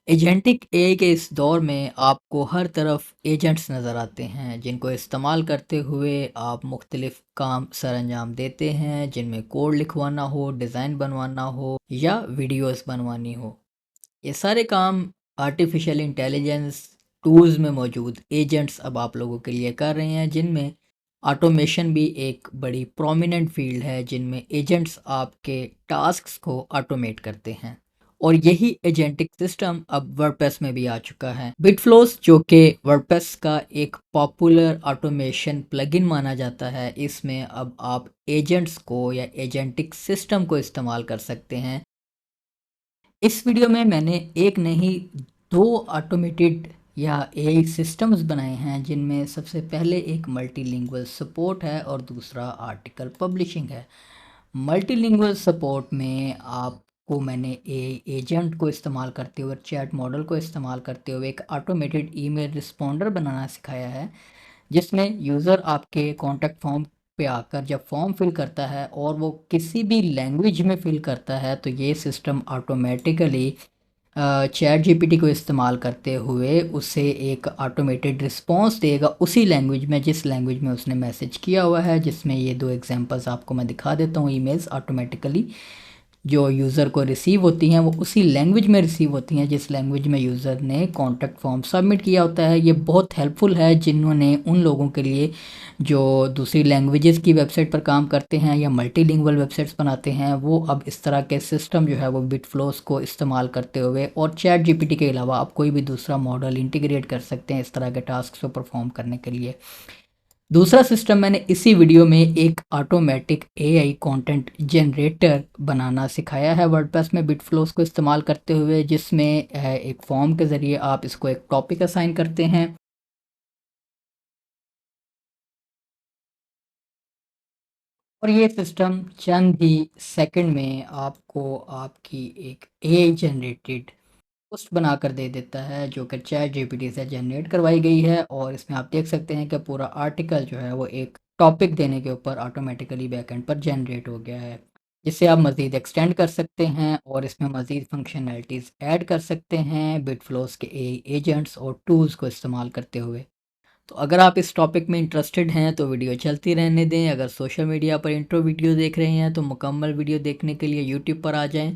Agentic AI के इस दौर में आपको हर तरफ एजेंट्स नज़र आते हैं जिनको इस्तेमाल करते हुए आप मुख्तलिफ काम सरअंजाम देते हैं जिनमें कोड लिखवाना हो, डिज़ाइन बनवाना हो या वीडियोस बनवानी हो। ये सारे काम आर्टिफिशियल इंटेलिजेंस टूल्स में मौजूद एजेंट्स अब आप लोगों के लिए कर रहे हैं, जिनमें ऑटोमेशन भी एक बड़ी प्रोमिनेंट फील्ड है, जिनमें एजेंट्स आपके टास्क्स को ऑटोमेट करते हैं। और यही एजेंटिक सिस्टम अब वर्डप्रेस में भी आ चुका है। बिटफ्लोस जो कि वर्डप्रेस का एक पॉपुलर ऑटोमेशन प्लगइन माना जाता है, इसमें अब आप एजेंट्स को या एजेंटिक सिस्टम को इस्तेमाल कर सकते हैं। इस वीडियो में मैंने एक नहीं दो ऑटोमेटेड या एआई सिस्टम्स बनाए हैं, जिनमें सबसे पहले एक मल्टीलिंगुअल सपोर्ट है और दूसरा आर्टिकल पब्लिशिंग है। मल्टीलिंगुअल सपोर्ट में आपको मैंने एआई एजेंट को इस्तेमाल करते हुए, चैट मॉडल को इस्तेमाल करते हुए एक ऑटोमेटेड ईमेल रिस्पॉन्डर बनाना सिखाया है, जिसमें यूज़र आपके कॉन्टैक्ट फॉर्म पे आकर जब फॉर्म फिल करता है और वो किसी भी लैंग्वेज में फिल करता है, तो ये सिस्टम ऑटोमेटिकली चैट जीपीटी को इस्तेमाल करते हुए उसे एक ऑटोमेटेड रिस्पॉन्स देगा उसी लैंग्वेज में जिस लैंग्वेज में उसने मैसेज किया हुआ है। जिसमें ये दो एग्जांपल्स आपको मैं दिखा देता हूँ। ईमेल्स ऑटोमेटिकली जो यूज़र को रिसीव होती हैं वो उसी लैंग्वेज में रिसीव होती हैं जिस लैंग्वेज में यूज़र ने कॉन्टैक्ट फॉर्म सबमिट किया होता है। ये बहुत हेल्पफुल है जिन्होंने उन लोगों के लिए जो दूसरी लैंग्वेजेस की वेबसाइट पर काम करते हैं या मल्टीलिंगुअल वेबसाइट्स बनाते हैं, वो अब इस तरह के सिस्टम जो है वो बिटफ्लोस को इस्तेमाल करते हुए और चैट जीपीटी के अलावा आप कोई भी दूसरा मॉडल इंटीग्रेट कर सकते हैं इस तरह के टास्क को परफॉर्म करने के लिए। दूसरा सिस्टम मैंने इसी वीडियो में एक ऑटोमेटिक एआई कंटेंट जनरेटर बनाना सिखाया है वर्डप्रेस में बिटफ्लोस को इस्तेमाल करते हुए, जिसमें एक फॉर्म के ज़रिए आप इसको एक टॉपिक असाइन करते हैं और ये सिस्टम चंद ही सेकंड में आपको आपकी एक एआई जनरेटेड पोस्ट बनाकर दे देता है, जो कि चैट जीपीटी से जनरेट करवाई गई है। और इसमें आप देख सकते हैं कि पूरा आर्टिकल जो है वो एक टॉपिक देने के ऊपर ऑटोमेटिकली बैकएंड पर जनरेट हो गया है, जिससे आप मज़ीद एक्सटेंड कर सकते हैं और इसमें मज़ीद फंक्शनैलिटीज़ ऐड कर सकते हैं बिटफ्लोस के एआई एजेंट्स और टूल्स को इस्तेमाल करते हुए। तो अगर आप इस टॉपिक में इंटरेस्टेड हैं तो वीडियो चलती रहने दें। अगर सोशल मीडिया पर इंट्रो वीडियो देख रहे हैं तो मुकम्मल वीडियो देखने के लिए यूट्यूब पर आ जाएं।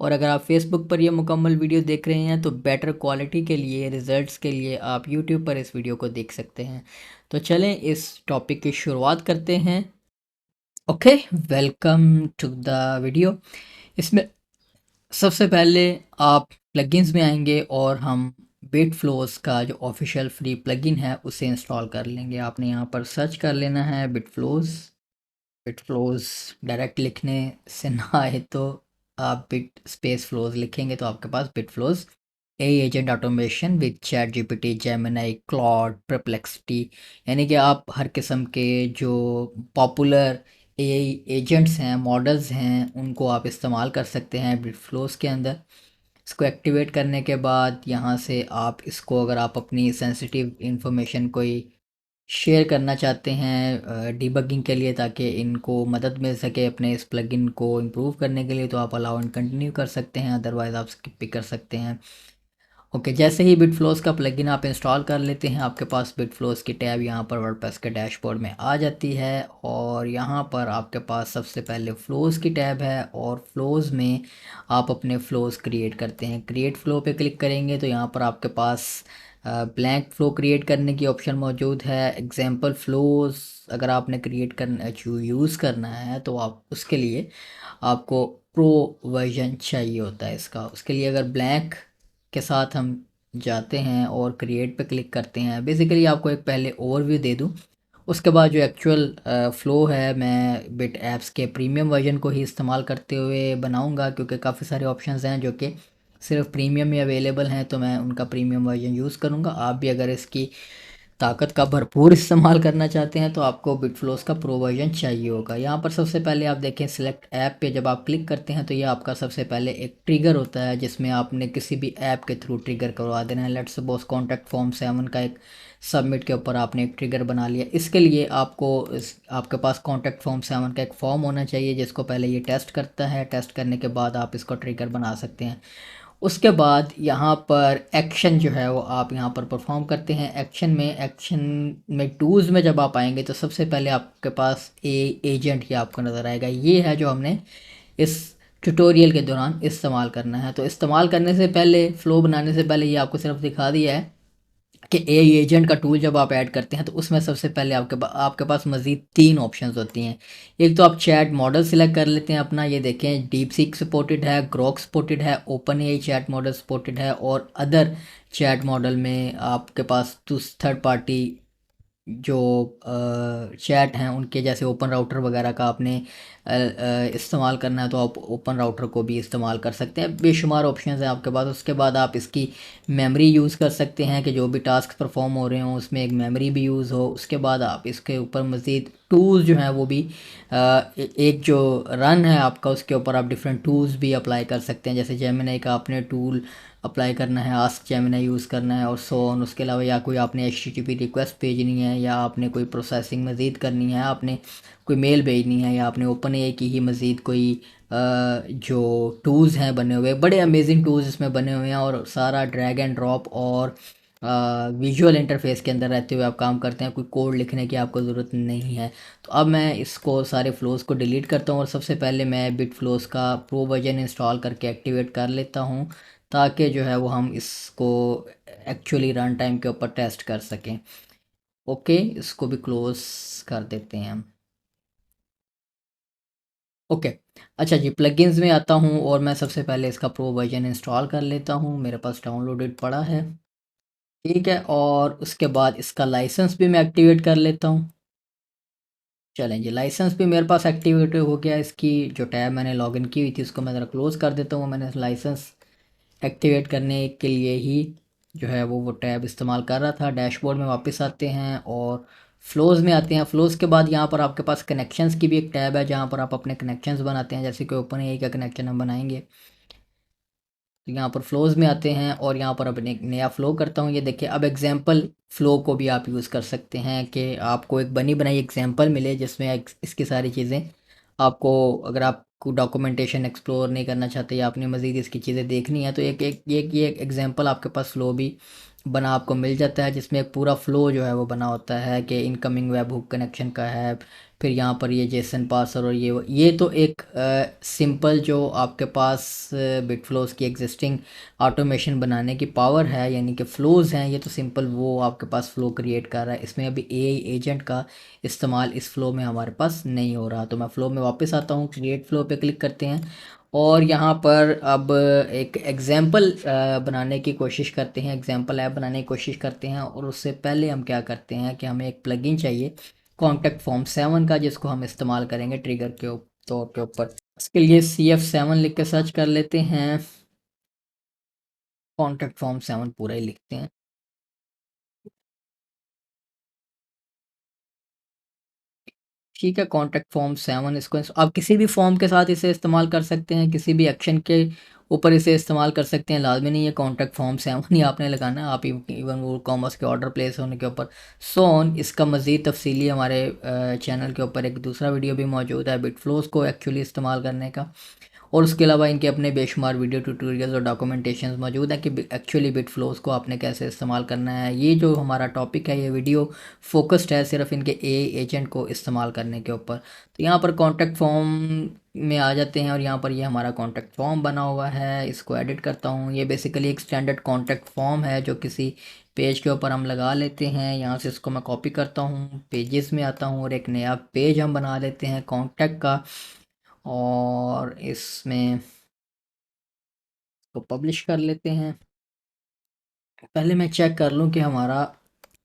और अगर आप फेसबुक पर यह मुकम्मल वीडियो देख रहे हैं तो बेटर क्वालिटी के लिए, रिजल्ट्स के लिए आप यूट्यूब पर इस वीडियो को देख सकते हैं। तो चलें इस टॉपिक की शुरुआत करते हैं। Okay, welcome to the video. इसमें सबसे पहले आप प्लगइन्स में आएंगे और हम बिटफ्लोस का जो ऑफिशियल फ्री प्लगइन है उसे इंस्टॉल कर लेंगे। आपने यहाँ पर सर्च कर लेना है बिटफ्लोस। बिटफ्लोस डायरेक्ट लिखने से ना आए तो आप बिट स्पेस फ्लोज लिखेंगे तो आपके पास Bitflows a agent automation with chat GPT, Gemini, Claude, Perplexity, यानी कि आप हर किस्म के जो पॉपुलर एआई एजेंट्स हैं, मॉडल्स हैं, उनको आप इस्तेमाल कर सकते हैं बिटफ्लोस के अंदर। इसको एक्टिवेट करने के बाद यहाँ से आप इसको, अगर आप अपनी सेंसिटिव इंफॉर्मेशन कोई शेयर करना चाहते हैं डिबगिंग के लिए ताकि इनको मदद मिल सके अपने इस प्लगइन को इम्प्रूव करने के लिए, तो आप अलाउ एंड कंटिन्यू कर सकते हैं, अदरवाइज़ आप स्किप भी कर सकते हैं। ओके, जैसे ही बिटफ्लोस का प्लगइन आप इंस्टॉल कर लेते हैं, आपके पास बिटफ्लोस की टैब यहाँ पर वर्डप्रेस के डैशबोर्ड में आ जाती है और यहाँ पर आपके पास सबसे पहले फ्लोज़ की टैब है और फ्लोज़ में आप अपने फ्लोज़ क्रिएट करते हैं। क्रिएट फ्लो पे क्लिक करेंगे तो यहाँ पर आपके पास ब्लैंक फ्लो क्रिएट करने की ऑप्शन मौजूद है। एग्जाम्पल फ्लोज़ अगर आपने क्रिएट करना यूज़ करना है तो आप उसके लिए आपको प्रो वर्जन चाहिए होता है इसका। उसके लिए अगर ब्लैंक के साथ हम जाते हैं और क्रिएट पे क्लिक करते हैं, बेसिकली आपको एक पहले ओवरव्यू दे दूं, उसके बाद जो एक्चुअल फ़्लो है मैं बिट ऐप्स के प्रीमियम वर्जन को ही इस्तेमाल करते हुए बनाऊंगा, क्योंकि काफ़ी सारे ऑप्शंस हैं जो कि सिर्फ प्रीमियम में अवेलेबल हैं, तो मैं उनका प्रीमियम वर्जन यूज़ करूंगा। आप भी अगर इसकी ताकत का भरपूर इस्तेमाल करना चाहते हैं तो आपको बिटफ्लोस का प्रो वर्जन चाहिए होगा। यहाँ पर सबसे पहले आप देखें सिलेक्ट ऐप पे जब आप क्लिक करते हैं तो ये आपका सबसे पहले एक ट्रिगर होता है, जिसमें आपने किसी भी ऐप के थ्रू ट्रिगर करवा देना है। लेट्स सपोज कॉन्टैक्ट फॉर्म 7 का एक सबमिट के ऊपर आपने एक ट्रिगर बना लिया। इसके लिए आपको आपके पास कॉन्टैक्ट फॉर्म 7 का एक फॉर्म होना चाहिए जिसको पहले ये टेस्ट करता है। टेस्ट करने के बाद आप इसको ट्रिगर बना सकते हैं। उसके बाद यहाँ पर एक्शन जो है वो आप यहाँ पर परफॉर्म करते हैं। एक्शन में टूल्स में जब आप आएंगे तो सबसे पहले आपके पास एजेंट ही आपको नज़र आएगा। ये है जो हमने इस ट्यूटोरियल के दौरान इस्तेमाल करना है। तो इस्तेमाल करने से पहले, फ़्लो बनाने से पहले, ये आपको सिर्फ दिखा दिया है कि ए एजेंट का टूल जब आप ऐड करते हैं तो उसमें सबसे पहले आपके पास मज़ीद 3 ऑप्शंस होती हैं। एक तो आप चैट मॉडल सिलेक्ट कर लेते हैं अपना, ये देखें डीप सीक सपोर्टेड है, ग्रोक सपोर्टेड है, open AI chat model supported है, और अदर चैट मॉडल में आपके पास थर्ड पार्टी जो चैट हैं उनके, जैसे ओपन राउटर वगैरह का आपने इस्तेमाल करना है तो आप ओपन राउटर को भी इस्तेमाल कर सकते हैं। बेशुमार ऑप्शंस हैं आपके पास। उसके बाद आप इसकी मेमोरी यूज़ कर सकते हैं कि जो भी टास्क परफॉर्म हो रहे हों उसमें एक मेमोरी भी यूज़ हो। उसके बाद आप इसके ऊपर मज़ीद टूल्स जो हैं वो भी एक जो रन है आपका उसके ऊपर आप डिफरेंट टूल्स भी अप्लाई कर सकते हैं। जैसे जेमिनी का आपने टूल अप्लाई करना है, आस्क जेमिनी यूज़ करना है और सो ऑन। उसके अलावा या कोई आपने एचटीटीपी रिक्वेस्ट भेजनी है, या आपने कोई प्रोसेसिंग मज़ीद करनी है, आपने कोई मेल भेजनी है, या आपने ओपन एआई की ही मज़ीद कोई जो टूल्स हैं बने हुए, बड़े अमेजिंग टूल्स इसमें बने हुए हैं, और सारा ड्रैग एंड ड्रॉप और विजुअल इंटरफेस के अंदर रहते हुए आप काम करते हैं। कोई कोड लिखने की आपको ज़रूरत नहीं है। तो अब मैं इसको सारे फ्लोज़ को डिलीट करता हूँ और सबसे पहले मैं बिट फ्लोज़ का प्रो वर्जन इंस्टॉल करके एक्टिवेट कर लेता हूँ, ताकि जो है वो हम इसको एक्चुअली रन टाइम के ऊपर टेस्ट कर सकें। ओके, इसको भी क्लोज कर देते हैं हम। ओके, अच्छा जी, प्लगइन्स में आता हूँ और मैं सबसे पहले इसका प्रो वर्जन इंस्टॉल कर लेता हूँ। मेरे पास डाउनलोडेड पड़ा है, ठीक है। और उसके बाद इसका लाइसेंस भी मैं एक्टिवेट कर लेता हूँ। चलें जी, लाइसेंस भी मेरे पास एक्टिवेट हो गया। इसकी जो टैब मैंने लॉगिन की हुई थी उसको मैं ज़रा क्लोज़ कर देता हूँ। मैंने लाइसेंस एक्टिवेट करने के लिए ही जो है वो टैब इस्तेमाल कर रहा था। डैशबोर्ड में वापस आते हैं और फ्लोज़ में आते हैं। फ्लोज़ के बाद यहाँ पर आपके पास कनेक्शंस की भी एक टैब है जहाँ पर आप अपने कनेक्शंस बनाते हैं। जैसे कि ओपन एआई का कनेक्शन हम बनाएंगे तो यहाँ पर फ्लोज़ में आते हैं और यहाँ पर अब एक नया फ़्लो करता हूँ। ये देखिए, अब एग्जांपल फ़्लो को भी आप यूज़ कर सकते हैं कि आपको एक बनी बनाई एग्जांपल मिले जिसमें इसकी सारी चीज़ें आपको, अगर आपको डॉक्यूमेंटेशन एक्सप्लोर नहीं करना चाहते या आपने मज़ीद इसकी चीज़ें देखनी है तो एक एक ये एग्जांपल आपके पास फ़्लो भी बना आपको मिल जाता है, जिसमें एक पूरा फ़्लो जो है वो बना होता है कि इनकमिंग वेब हुक कनेक्शन का है, फिर यहाँ पर ये जेसन पार्सर और ये तो एक सिंपल जो आपके पास बिट फ्लोज़ की एग्जिस्टिंग ऑटोमेशन बनाने की पावर है, यानी कि फ़्लोज़ हैं, ये तो सिंपल वो आपके पास फ़्लो क्रिएट कर रहा है। इसमें अभी एआई एजेंट का इस्तेमाल इस फ़्लो में हमारे पास नहीं हो रहा। तो मैं फ़्लो में वापस आता हूँ, क्रिएट फ़्लो पे क्लिक करते हैं और यहाँ पर अब एक एग्जांपल बनाने की कोशिश करते हैं, एग्जांपल ऐप बनाने की कोशिश करते हैं। और उससे पहले हम क्या करते हैं कि हमें एक प्लगइन चाहिए कॉन्टैक्ट फॉर्म 7 का, जिसको हम इस्तेमाल करेंगे ट्रिगर के तौर के ऊपर। इसके लिए CF7 लिख के सर्च कर लेते हैं, कॉन्टैक्ट फॉर्म 7 पूरा ही लिखते हैं। ठीक है, कॉन्टैक्ट फॉर्म 7, इसको आप किसी भी फॉर्म के साथ इसे इस्तेमाल कर सकते हैं, किसी भी एक्शन के ऊपर इसे इस्तेमाल कर सकते हैं। लाजमी नहीं है कॉन्टैक्ट फॉर्म 7 ही आपने लगाना है, आप इवन वो कॉमर्स के ऑर्डर प्लेस होने के ऊपर सो ऑन। इसका मज़ीद तफसीली हमारे चैनल के ऊपर एक दूसरा वीडियो भी मौजूद है बिट फ्लोज़ को एक्चुअली इस्तेमाल करने का। और उसके अलावा इनके अपने बेशुमार वीडियो ट्यूटोरियल्स और डॉक्यूमेंटेशंस मौजूद हैं कि एक्चुअली बिट फ्लोज़ को आपने कैसे इस्तेमाल करना है। ये जो हमारा टॉपिक है, ये वीडियो फोकस्ड है सिर्फ इनके एआई एजेंट को इस्तेमाल करने के ऊपर। तो यहाँ पर कॉन्टैक्ट फॉर्म में आ जाते हैं और यहाँ पर ये हमारा कॉन्टैक्ट फॉर्म बना हुआ है। इसको एडिट करता हूँ। ये बेसिकली एक स्टैंडर्ड कॉन्टैक्ट फॉर्म है जो किसी पेज के ऊपर हम लगा लेते हैं। यहाँ से इसको मैं कॉपी करता हूँ, पेजेस में आता हूँ और एक नया पेज हम बना लेते हैं कॉन्टैक्ट का, और इसमें तो पब्लिश कर लेते हैं। पहले मैं चेक कर लूँ कि हमारा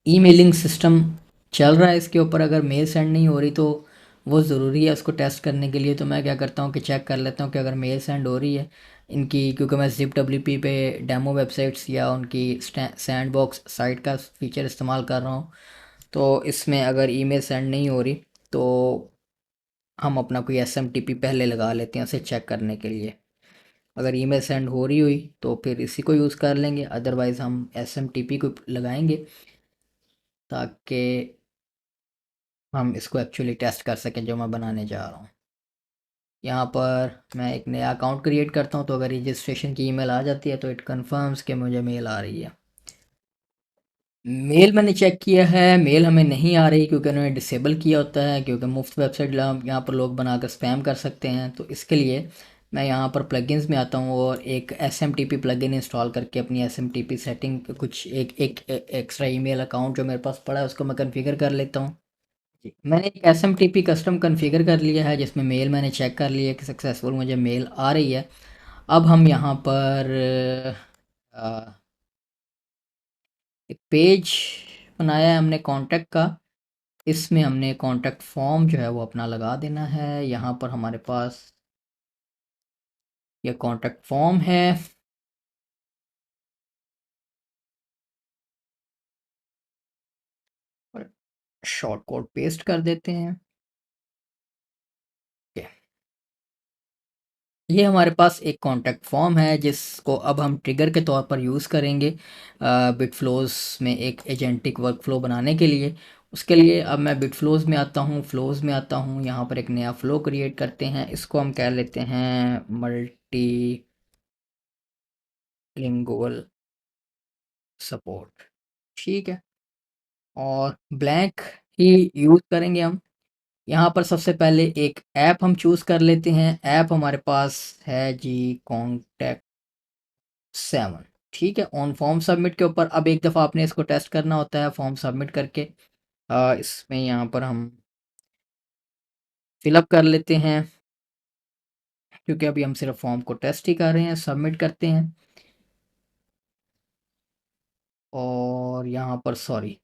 ईमेलिंग सिस्टम चल रहा है इसके ऊपर। अगर मेल सेंड नहीं हो रही तो वो ज़रूरी है उसको टेस्ट करने के लिए। तो मैं क्या करता हूँ कि चेक कर लेता हूँ कि अगर मेल सेंड हो रही है इनकी, क्योंकि मैं ZipWP पे डेमो वेबसाइट्स या उनकी सैंडबॉक्स साइट का फीचर इस्तेमाल कर रहा हूँ। तो इसमें अगर ईमेल सेंड नहीं हो रही तो हम अपना कोई SMTP पहले लगा लेते हैं उसे चेक करने के लिए। अगर ईमेल सेंड हो रही हुई तो फिर इसी को यूज़ कर लेंगे, अदरवाइज़ हम SMTP को लगाएंगे ताकि हम इसको एक्चुअली टेस्ट कर सकें जो मैं बनाने जा रहा हूँ। यहाँ पर मैं एक नया अकाउंट क्रिएट करता हूँ, तो अगर रजिस्ट्रेशन की ईमेल आ जाती है तो इट कन्फर्म्स कि मुझे मेल आ रही है। मेल मैंने चेक किया है, मेल हमें नहीं आ रही क्योंकि उन्होंने डिसेबल किया होता है, क्योंकि मुफ्त वेबसाइट यहाँ पर लोग बनाकर स्पैम कर सकते हैं। तो इसके लिए मैं यहाँ पर प्लगइन्स में आता हूँ और एक SMTP प्लगइन इंस्टॉल करके अपनी SMTP सेटिंग कुछ एक एक्स्ट्रा ईमेल अकाउंट जो मेरे पास पड़ा है उसको मैं कॉन्फ़िगर कर लेता हूँ। जी, मैंने एक SMTP कस्टम कॉन्फ़िगर कर लिया है जिसमें मेल मैंने चेक कर लिया कि सक्सेसफुल मुझे मेल आ रही है। अब हम यहाँ पर अ, एक पेज बनाया है हमने कॉन्टैक्ट का। इसमें हमने कॉन्टैक्ट फॉर्म जो है वो अपना लगा देना है। यहाँ पर हमारे पास ये कॉन्टैक्ट फॉर्म है। और शॉर्ट कोड पेस्ट कर देते हैं। ओके, ये हमारे पास एक कॉन्टैक्ट फॉर्म है जिसको अब हम ट्रिगर के तौर पर यूज़ करेंगे बिटफ्लोज़ में एक एजेंटिक वर्कफ्लो बनाने के लिए। उसके लिए अब मैं बिटफ्लोज़ में आता हूँ, फ्लोज़ में आता हूँ, यहाँ पर एक नया फ़्लो क्रिएट करते हैं। इसको हम कह लेते हैं मल्टी लिंगुअल सपोर्ट। ठीक है, और ब्लैंक ही यूज़ करेंगे हम। यहाँ पर सबसे पहले एक ऐप हम चूज़ कर लेते हैं। ऐप हमारे पास है जी कॉन्टैक्ट 7। ठीक है, ऑन फॉर्म सबमिट के ऊपर अब एक दफ़ा आपने इसको टेस्ट करना होता है फॉर्म सबमिट करके। इसमें यहाँ पर हम फिलअप कर लेते हैं क्योंकि अभी हम सिर्फ फॉर्म को टेस्ट ही कर रहे हैं। सबमिट करते हैं और यहाँ पर सॉरी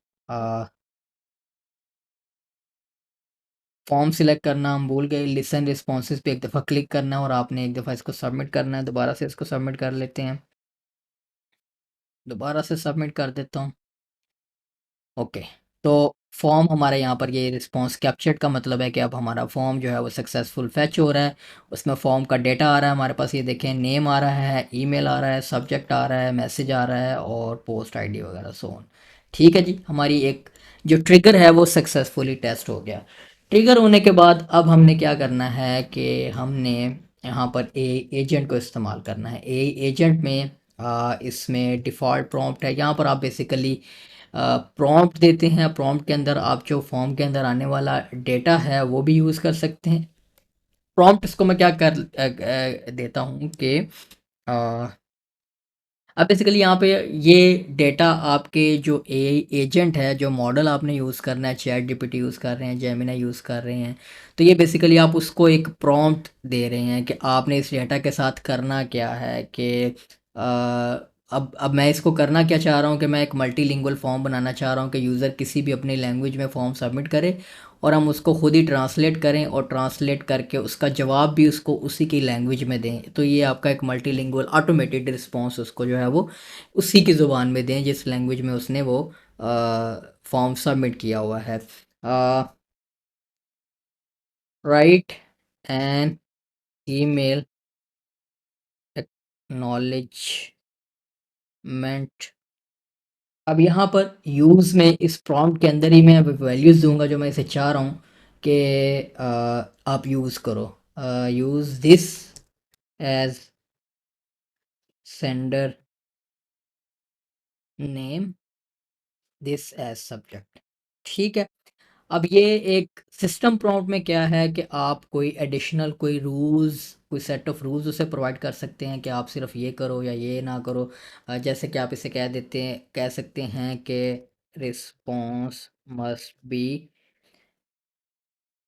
फॉर्म सिलेक्ट करना हम भूल गए। लिसन रिस्पॉन्सेज पे एक दफ़ा क्लिक करना है और आपने एक दफ़ा इसको सबमिट करना है। दोबारा से इसको सबमिट कर लेते हैं। दोबारा से सबमिट कर देता हूँ। ओके, तो फॉर्म हमारे यहाँ पर ये रिस्पॉन्स कैप्चर्ड का मतलब है कि अब हमारा फॉर्म जो है वो सक्सेसफुल फैच हो रहा है। उसमें फॉर्म का डेटा आ रहा है हमारे पास, ये देखें नेम आ रहा है, ईमेल आ रहा है, सब्जेक्ट आ रहा है, मैसेज आ रहा है और पोस्ट आईडी वगैरह सो ऑन। ठीक है जी, हमारी एक जो ट्रिगर है वो सक्सेसफुली टेस्ट हो गया। ट्रिगर होने के बाद अब हमने क्या करना है कि हमने यहाँ पर एजेंट को इस्तेमाल करना है। एजेंट में इसमें डिफ़ॉल्ट प्रॉम्प्ट है। यहाँ पर आप बेसिकली प्रॉम्प्ट देते हैं। प्रॉम्प्ट के अंदर आप जो फॉर्म के अंदर आने वाला डेटा है वो भी यूज़ कर सकते हैं। प्रॉम्प्ट इसको मैं क्या देता हूँ कि अब बेसिकली यहाँ पे ये डेटा आपके जो एजेंट है, जो मॉडल आपने यूज़ करना है, चैट जीपीटी यूज़ कर रहे हैं, जेमिनी यूज़ कर रहे हैं, तो ये बेसिकली आप उसको एक प्रॉम्प्ट दे रहे हैं कि आपने इस डेटा के साथ करना क्या है कि अब मैं इसको करना क्या चाह रहा हूँ कि मैं एक मल्टीलिंगुअल फॉर्म बनाना चाह रहा हूँ कि यूज़र किसी भी अपनी लैंग्वेज में फॉर्म सबमिट करे और हम उसको खुद ही ट्रांसलेट करें और ट्रांसलेट करके उसका जवाब भी उसको उसी की लैंग्वेज में दें। तो ये आपका एक मल्टीलिंगुअल ऑटोमेटेड रिस्पॉन्स उसको जो है वो उसी की ज़ुबान में दें जिस लैंग्वेज में उसने वो फॉर्म सबमिट किया हुआ है। Write an email acknowledgement. अब यहाँ पर यूज़ में इस प्रॉम्प्ट के अंदर ही मैं अब वैल्यूज़ दूंगा जो मैं इसे चाह रहा हूँ कि आप यूज़ करो। Use this as sender name, this as subject. ठीक है, अब ये एक सिस्टम प्रॉम्प्ट में क्या है कि आप कोई एडिशनल कोई रूल्स, कोई सेट ऑफ रूल्स उसे प्रोवाइड कर सकते हैं कि आप सिर्फ ये करो या ये ना करो। जैसे कि आप इसे कह सकते हैं कि रिस्पॉन्स मस्ट बी।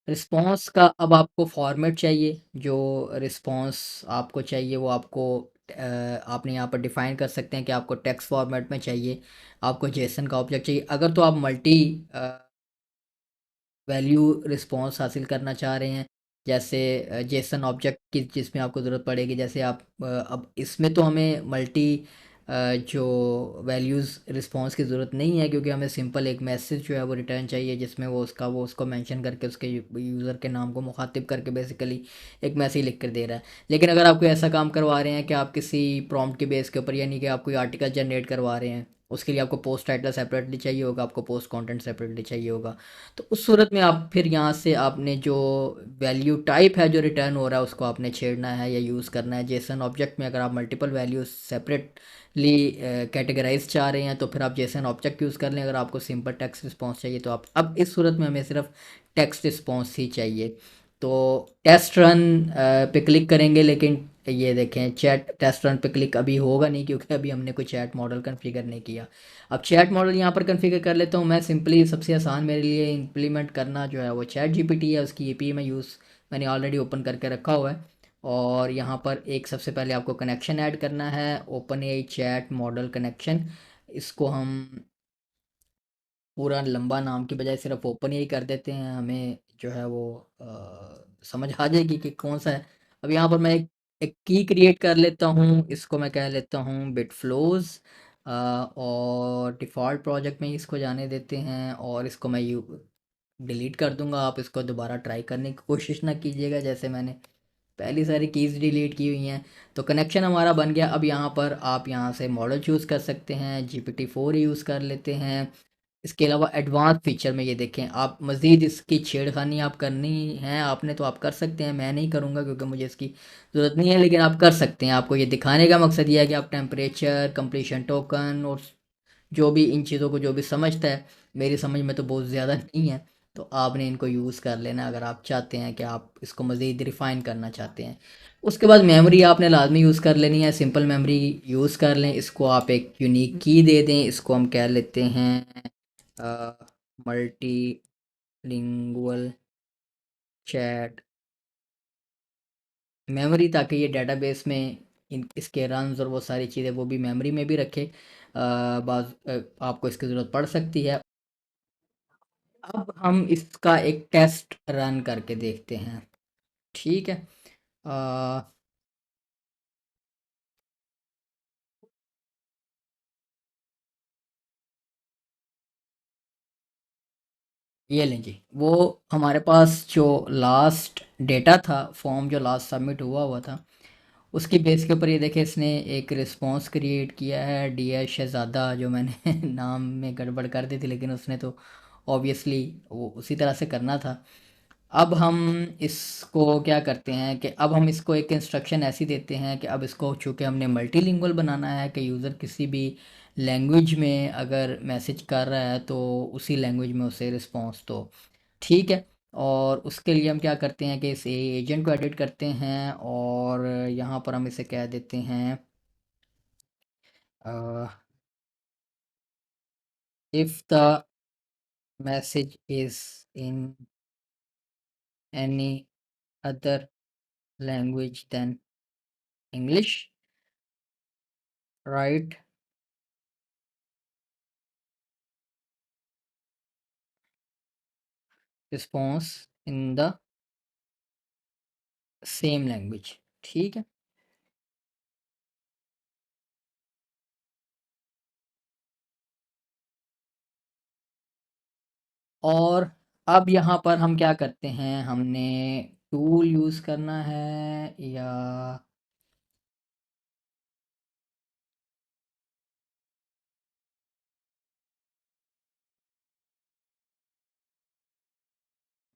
रिस्पॉन्स का अब आपको फॉर्मेट चाहिए, जो रिस्पॉन्स आपको चाहिए वो आपको आपने यहाँ पर डिफ़ाइन कर सकते हैं कि आपको टेक्स्ट फॉर्मेट में चाहिए, आपको जेसन का ऑब्जेक्ट चाहिए। अगर तो आप मल्टी वैल्यू रिस्पॉन्स हासिल करना चाह रहे हैं, जैसे जेसन ऑब्जेक्ट की जिसमें आपको ज़रूरत पड़ेगी, जैसे आप अब इसमें तो हमें मल्टी जो वैल्यूज़ रिस्पॉन्स की ज़रूरत नहीं है क्योंकि हमें सिंपल एक मैसेज जो है वो रिटर्न चाहिए जिसमें वो उसको मेंशन करके उसके यूज़र के नाम को मुखातिब करके बेसिकली एक मैसेज लिख कर दे रहा है। लेकिन अगर आप कोई ऐसा काम करवा रहे हैं कि आप किसी प्रॉम्प्ट के बेस के ऊपर, यानी कि आप कोई आर्टिकल जनरेट करवा रहे हैं उसके लिए आपको पोस्ट टाइटल सेपरेटली चाहिए होगा, आपको पोस्ट कंटेंट सेपरेटली चाहिए होगा। तो उस सूरत में आप फिर यहाँ से आपने जो वैल्यू टाइप है जो रिटर्न हो रहा है उसको आपने छेड़ना है या यूज़ करना है। जेसन ऑब्जेक्ट में अगर आप मल्टीपल वैल्यूज सेपरेटली कैटेगराइज चाह रहे हैं तो फिर आप जेसन ऑब्जेक्ट यूज़ कर लें। अगर आपको सिंपल टेक्स्ट रिस्पॉन्स चाहिए तो आप, अब इस सूरत में हमें सिर्फ टेक्स्ट रिस्पॉन्स ही चाहिए। तो टेस्ट रन पे क्लिक करेंगे, लेकिन ये देखें चैट टेस्ट रन पे क्लिक अभी होगा नहीं क्योंकि अभी हमने कोई चैट मॉडल कन्फिगर नहीं किया। अब चैट मॉडल यहाँ पर कन्फिगर कर लेता हूँ मैं। सिंपली सबसे आसान मेरे लिए इम्प्लीमेंट करना जो है वो चैट जीपीटी है, उसकी एपीआई मैं मैंने ऑलरेडी ओपन करके रखा हुआ है। और यहाँ पर एक सबसे पहले आपको कनेक्शन ऐड करना है, open AI chat model connection. इसको हम पूरा लंबा नाम की बजाय सिर्फ ओपन ही कर देते हैं, हमें जो है वो समझ आ जाएगी कि कौन सा है। अब यहाँ पर मैं एक की क्रिएट कर लेता हूँ, इसको मैं कह लेता हूँ बिट फ्लोज, और डिफ़ॉल्ट प्रोजेक्ट में इसको जाने देते हैं और इसको मैं यू डिलीट कर दूंगा। आप इसको दोबारा ट्राई करने की कोशिश ना कीजिएगा, जैसे मैंने पहली सारी कीज़ डिलीट की हुई हैं। तो कनेक्शन हमारा बन गया। अब यहाँ पर आप यहाँ से मॉडल चूज़ कर सकते हैं, GPT-4 यूज़ कर लेते हैं। इसके अलावा एडवांस फीचर में ये देखें, आप मज़ीद इसकी छेड़खानी आप करनी है आपने तो आप कर सकते हैं, मैं नहीं करूँगा क्योंकि मुझे इसकी ज़रूरत नहीं है, लेकिन आप कर सकते हैं। आपको ये दिखाने का मकसद ये है कि आप टेम्परेचर, कंप्लीशन टोकन और जो भी इन चीज़ों को जो भी समझता है, मेरी समझ में तो बहुत ज़्यादा नहीं है, तो आपने इनको यूज़ कर लेना अगर आप चाहते हैं कि आप इसको मज़ीद रिफ़ाइन करना चाहते हैं। उसके बाद मेमोरी आपने लाजमी यूज़ कर लेनी है, सिंपल मेमोरी यूज़ कर लें। इसको आप एक यूनिक की दे दें, इसको हम कह लेते हैं मल्टी लिंगुअल चैट मेमोरी, ताकि ये डेटाबेस में इन इसके रन्स और वो सारी चीज़ें वो भी मेमोरी में भी रखे। आपको इसकी ज़रूरत पड़ सकती है। अब हम इसका एक टेस्ट रन करके देखते हैं, ठीक है। अ, ये लें जी, वो हमारे पास जो लास्ट डेटा था, फॉर्म जो लास्ट सबमिट हुआ हुआ था, उसकी बेस के ऊपर ये देखें इसने एक रिस्पांस क्रिएट किया है, डियर शहज़ादा, जो मैंने नाम में गड़बड़ कर दी थी, लेकिन उसने तो ऑब्वियसली वो उसी तरह से करना था। अब हम इसको क्या करते हैं कि अब हम इसको एक इंस्ट्रक्शन ऐसी देते हैं कि अब इसको चूँकि हमने मल्टीलिंगुअल बनाना है कि यूज़र किसी भी लैंग्वेज में अगर मैसेज कर रहा है तो उसी लैंग्वेज में उसे रिस्पांस दो, ठीक है। और उसके लिए हम क्या करते हैं कि इस एजेंट को एडिट करते हैं और यहाँ पर हम इसे कह देते हैं if the message is in any other language than English, write response in the same language, ठीक है। और अब यहाँ पर हम क्या करते हैं, हमने टूल यूज़ करना है या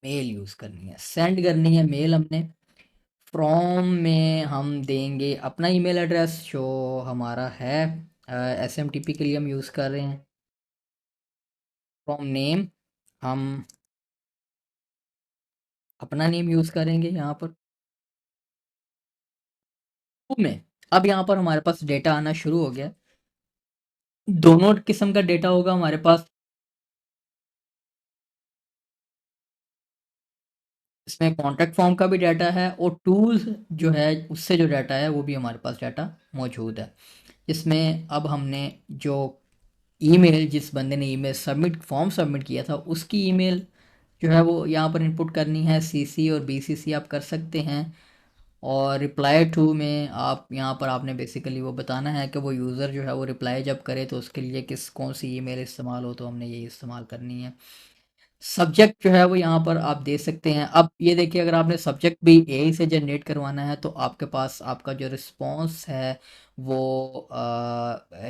मेल यूज़ करनी है, सेंड करनी है मेल हमने। फ्रॉम में हम देंगे अपना ईमेल एड्रेस जो हमारा है, एसएमटीपी के लिए हम यूज़ कर रहे हैं। फ्रॉम नेम हम अपना नेम यूज़ करेंगे यहाँ पर। में अब यहाँ पर हमारे पास डेटा आना शुरू हो गया, दोनों किस्म का डेटा होगा हमारे पास। इसमें कॉन्टैक्ट फॉर्म का भी डाटा है और टूल्स जो है उससे जो डाटा है वो भी हमारे पास डाटा मौजूद है। इसमें अब हमने जो ईमेल, जिस बंदे ने ईमेल सबमिट फॉर्म सबमिट किया था उसकी ईमेल जो है वो यहाँ पर इनपुट करनी है। सीसी और बीसीसी आप कर सकते हैं। और रिप्लाई टू में आप यहाँ पर आपने बेसिकली वो बताना है कि वो यूज़र जो है वो रिप्लाई जब करे तो उसके लिए किस कौन सी ईमेल इस्तेमाल हो, तो हमने ये इस्तेमाल करनी है। सब्जेक्ट जो है वो यहाँ पर आप दे सकते हैं। अब ये देखिए, अगर आपने सब्जेक्ट भी एआई से जनरेट करवाना है तो आपके पास आपका जो रिस्पॉन्स है वो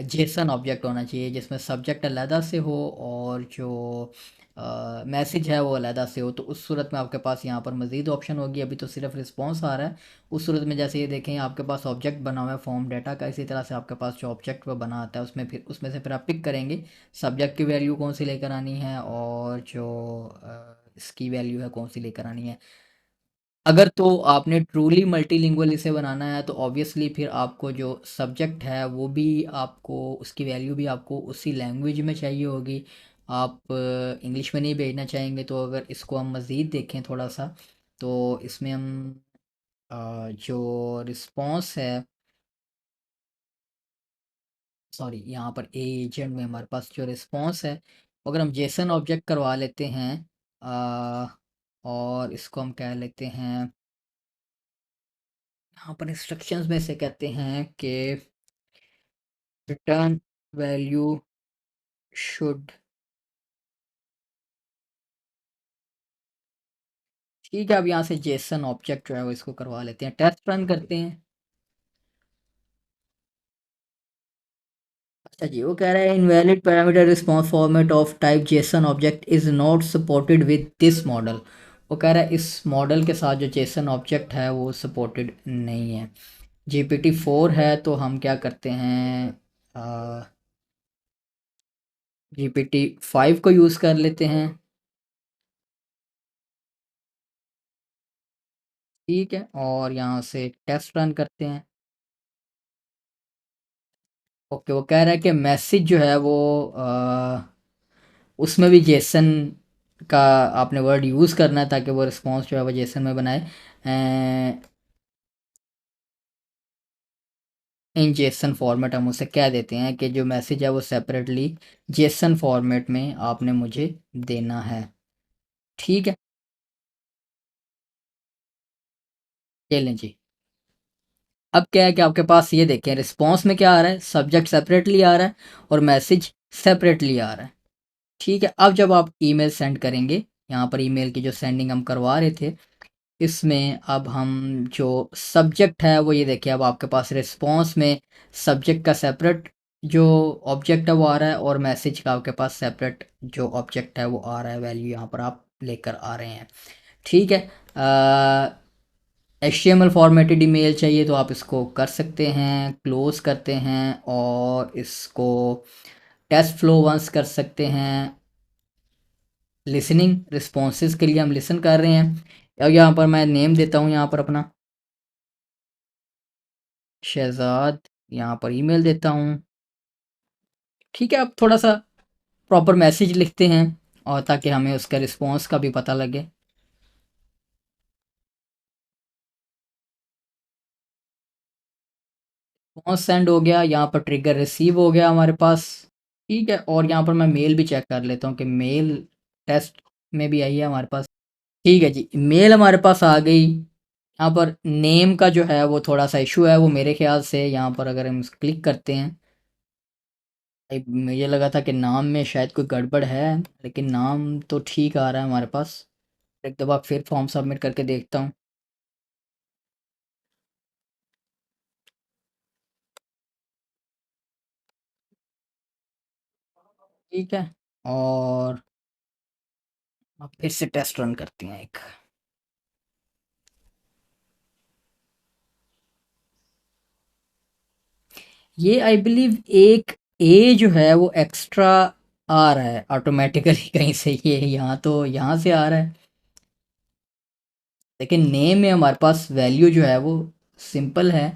जेसन ऑब्जेक्ट होना चाहिए जिसमें सब्जेक्ट अलहदा से हो और जो मैसेज है वो अलहदा से हो। तो उस सूरत में आपके पास यहाँ पर मज़ीद ऑप्शन होगी। अभी तो सिर्फ रिस्पॉन्स आ रहा है। उस सूरत में जैसे ये देखें आपके पास ऑब्जेक्ट बना हुआ है फॉर्म डेटा का, इसी तरह से आपके पास जो ऑब्जेक्ट वो बना आता है उसमें से फिर आप पिक करेंगे सब्जेक्ट की वैल्यू कौन सी लेकर आनी है और जो इसकी वैल्यू है कौन सी लेकर आनी है। अगर तो आपने ट्रूली मल्टीलिंगुअल इसे बनाना है तो ऑब्वियसली फिर आपको जो सब्जेक्ट है वो भी आपको उसकी वैल्यू भी आपको उसी लैंग्वेज में चाहिए होगी। आप इंग्लिश में नहीं भेजना चाहेंगे। तो अगर इसको हम मज़ीद देखें थोड़ा सा तो इसमें हम जो रिस्पॉन्स है, सॉरी यहाँ पर एजेंट में हमारे पास जो रिस्पॉन्स है अगर हम जेसन ऑब्जेक्ट करवा लेते हैं अ, और इसको हम कह लेते हैं यहाँ पर इंस्ट्रक्शंस में से कहते हैं कि रिटर्न वैल्यू शुड, ठीक है। अब यहाँ से जेसन ऑब्जेक्ट जो है वो इसको करवा लेते हैं, टेस्ट रन करते हैं। अच्छा जी, वो कह रहा है invalid parameter response format of type Jason object is not supported with this model. वो कह रहा है इस मॉडल के साथ जो जेसन ऑब्जेक्ट है वो सपोर्टेड नहीं है। GPT-4 है तो हम क्या करते हैं GPT-5 को यूज़ कर लेते हैं। ठीक है, और यहाँ से टेस्ट रन करते हैं। ओके, वो कह रहा है कि मैसेज जो है वो उसमें भी जेसन का आपने वर्ड यूज़ करना है ताकि वो रिस्पॉन्स जो है वो जेसन में बनाए। इन जेसन फॉर्मेट हम उसे कह देते हैं कि जो मैसेज है वो सेपरेटली जेसन फॉर्मेट में आपने मुझे देना है। ठीक है, ये लें जी। अब क्या है कि आपके पास ये देखें रिस्पॉन्स में क्या आ रहा है, सब्जेक्ट सेपरेटली आ रहा है और मैसेज सेपरेटली आ रहा है। ठीक है, अब जब आप ईमेल सेंड करेंगे, यहाँ पर ईमेल की जो सेंडिंग हम करवा रहे थे इसमें अब हम जो सब्जेक्ट है वो ये देखिए अब आपके पास रिस्पॉन्स में सब्जेक्ट का सेपरेट जो ऑब्जेक्ट है वो आ रहा है और मैसेज का आपके पास सेपरेट जो ऑब्जेक्ट है वो आ रहा है, वैल्यू यहाँ पर आप लेकर आ रहे हैं। ठीक है, HTML फॉर्मेटेड ईमेल चाहिए तो आप इसको कर सकते हैं, क्लोज करते हैं और इसको टेस्ट फ्लो वंस कर सकते हैं। लिसनिंग रिस्पॉन्सेज के लिए हम लिसन कर रहे हैं। और यहाँ पर मैं नेम देता हूँ यहाँ पर अपना शहजाद, यहाँ पर ईमेल देता हूँ। ठीक है, अब थोड़ा सा प्रॉपर मैसेज लिखते हैं और ताकि हमें उसका रिस्पॉन्स का भी पता लगे। रिस्पॉन्स सेंड हो गया, यहाँ पर ट्रिगर रिसीव हो गया हमारे पास। ठीक है, और यहाँ पर मैं मेल भी चेक कर लेता हूँ कि मेल टेस्ट में भी आई है हमारे पास। ठीक है जी, मेल हमारे पास आ गई। यहाँ पर नेम का जो है वो थोड़ा सा इशू है, वो मेरे ख्याल से यहाँ पर अगर हम क्लिक करते हैं मुझे लगा था कि नाम में शायद कोई गड़बड़ है, लेकिन नाम तो ठीक आ रहा है हमारे पास। एक दफ़ा फिर फॉर्म सबमिट करके देखता हूँ। ठीक है, और अब फिर से टेस्ट रन करते हैं एक। ये आई बिलीव एक ए जो है वो एक्स्ट्रा आ रहा है ऑटोमेटिकली कहीं से, ये यहाँ तो यहाँ से आ रहा है, लेकिन नेम में हमारे पास वैल्यू जो है वो सिंपल है,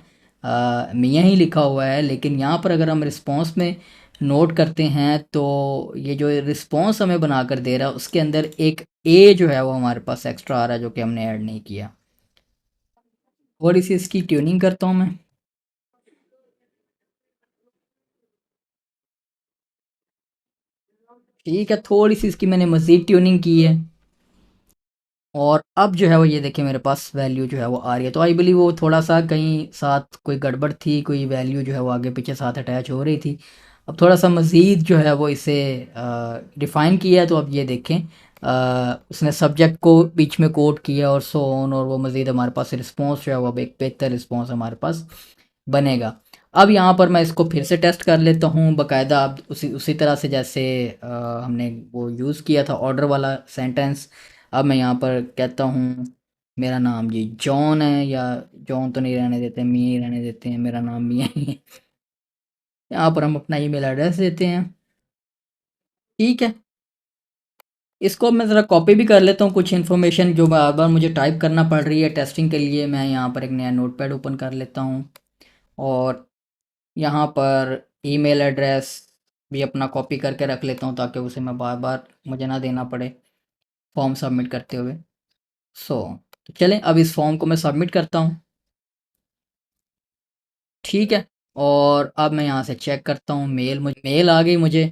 मियाँ ही लिखा हुआ है। लेकिन यहाँ पर अगर हम रिस्पॉन्स में नोट करते हैं तो ये जो रिस्पॉन्स हमें बनाकर दे रहा है उसके अंदर एक ए जो है वो हमारे पास एक्स्ट्रा आ रहा है जो कि हमने ऐड नहीं किया। और इसी इसकी ट्यूनिंग करता हूँ मैं। ठीक है, थोड़ी सी इसकी मैंने मज़ीद ट्यूनिंग की है और अब जो है वो ये देखिए मेरे पास वैल्यू जो है वो आ रही है। तो आई बिलीव वो थोड़ा सा कहीं साथ कोई गड़बड़ थी, कोई वैल्यू जो है वो आगे पीछे साथ अटैच हो रही थी। अब थोड़ा सा मज़ीद जो है वो इसे डिफ़ाइन किया है। तो अब ये देखें उसने सब्जेक्ट को बीच में कोट किया और सो ऑन, और वो मज़ीद हमारे पास रिस्पॉन्स जो है वो अब एक बेहतर रिस्पॉन्स हमारे पास बनेगा। अब यहाँ पर मैं इसको फिर से टेस्ट कर लेता हूँ बाकायदा, अब उसी उसी तरह से जैसे हमने वो यूज़ किया था ऑर्डर वाला सेंटेंस। अब मैं यहाँ पर कहता हूँ मेरा नाम जी जॉन है, या जॉन तो नहीं रहने देते, मियाँ ही रहने देते हैं, मेरा नाम मियाँ ही है। यहाँ पर हम अपना ईमेल एड्रेस देते हैं। ठीक है, इसको मैं ज़रा कॉपी भी कर लेता हूँ, कुछ इन्फॉर्मेशन जो बार बार मुझे टाइप करना पड़ रही है टेस्टिंग के लिए। मैं यहाँ पर एक नया नोटपैड ओपन कर लेता हूँ, और यहाँ पर ईमेल एड्रेस भी अपना कॉपी करके रख लेता हूँ, ताकि उसे मैं बार बार मुझे ना देना पड़े फॉर्म सबमिट करते हुए। सो तो चलें, अब इस फॉर्म को मैं सबमिट करता हूँ। ठीक है, और अब मैं यहाँ से चेक करता हूँ मेल, मुझे मेल आ गई मुझे।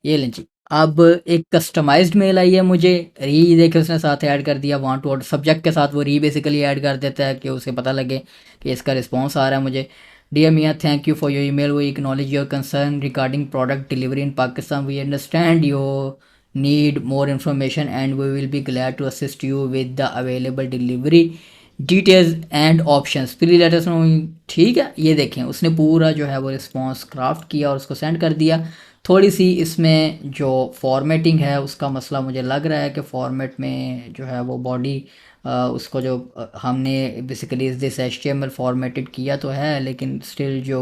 ये लें जी, अब एक कस्टमाइज्ड मेल आई है मुझे। री देखिए उसने साथ ऐड कर दिया, वांट टू ऑर्डर सब्जेक्ट के साथ वो री बेसिकली ऐड कर देता है कि उसे पता लगे कि इसका रिस्पांस आ रहा है मुझे। Dear Mian, thank you for your email, we acknowledge your concern regarding product delivery in Pakistan, we understand your need more information and we will be glad to assist you with the available delivery details and options, please let us know. ठीक है, ये देखें उसने पूरा जो है वो response craft किया और उसको सेंड कर दिया। थोड़ी सी इसमें जो फॉर्मेटिंग है उसका मसला मुझे लग रहा है कि फॉर्मेट में जो है वो बॉडी उसको जो हमने बेसिकली इस दिस HTML फॉर्मेटेड किया तो है, लेकिन स्टिल जो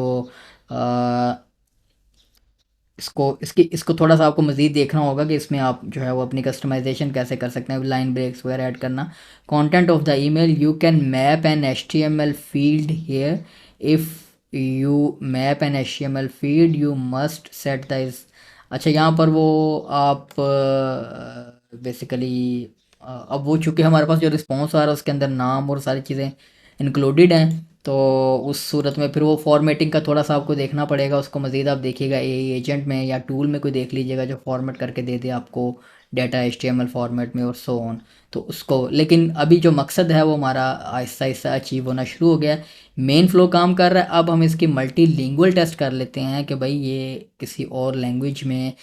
इसको थोड़ा सा आपको मज़ीद देखना होगा कि इसमें आप जो है वो अपनी कस्टमाइजेशन कैसे कर सकते हैं, लाइन ब्रेक्स वगैरह ऐड करना। Content of the email, you can map an HTML field here, if you map an HTML field you must set the इस। अच्छा, यहाँ पर वो आप बेसिकली अब वो चूँकि हमारे पास जो रिस्पॉन्स आ रहा है उसके अंदर नाम और सारी चीज़ें इंक्लूडेड हैं, तो उस सूरत में फिर वो फॉर्मेटिंग का थोड़ा सा आपको देखना पड़ेगा। उसको मज़ीद आप देखिएगा एजेंट में या टूल में कोई देख लीजिएगा जो फॉर्मेट करके दे दे आपको डाटा HTML फॉर्मेट में और सो ऑन। तो उसको, लेकिन अभी जो मकसद है वो हमारा आहिस्ता आहिस्ता अचीव होना शुरू हो गया है। मेन फ्लो काम कर रहा है। अब हम इसकी मल्टीलिंगुअल टेस्ट कर लेते हैं कि भाई ये किसी और लैंग्वेज में